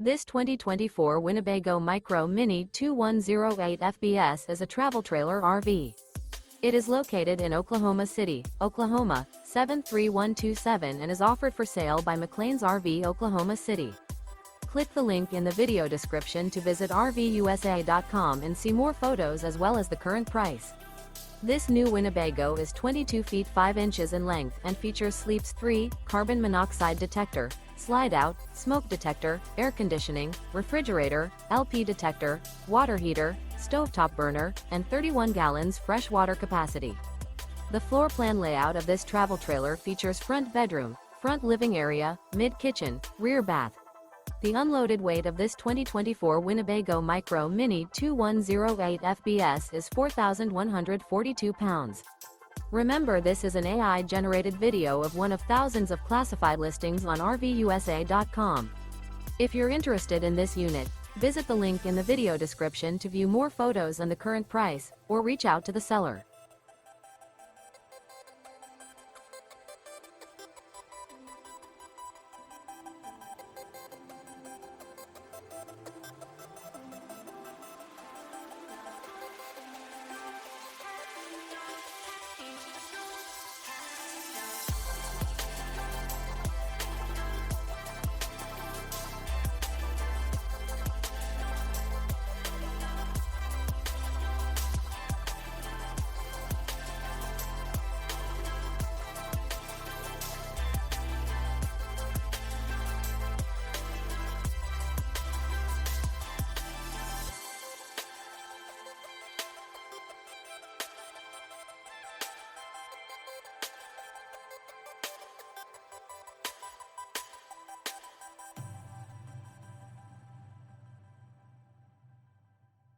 This 2024 Winnebago Micro Minnie 2108 FBS is a travel trailer RV. It is located in Oklahoma City, Oklahoma, 73127 and is offered for sale by McClain's RV Oklahoma City. Click the link in the video description to visit RVUSA.com and see more photos as well as the current price. This new Winnebago is 22 feet 5 inches in length and features Sleep's 3, carbon monoxide detector, Slideout, smoke detector, air conditioning, refrigerator, LP detector, water heater, stovetop burner, and 31 gallons fresh water capacity. The floor plan layout of this travel trailer features front bedroom, front living area, mid-kitchen, rear bath. The unloaded weight of this 2024 Winnebago Micro Minnie 2108 FBS is 4,142 pounds. Remember, this is an AI-generated video of one of thousands of classified listings on RVUSA.com. If you're interested in this unit, visit the link in the video description to view more photos and the current price, or reach out to the seller.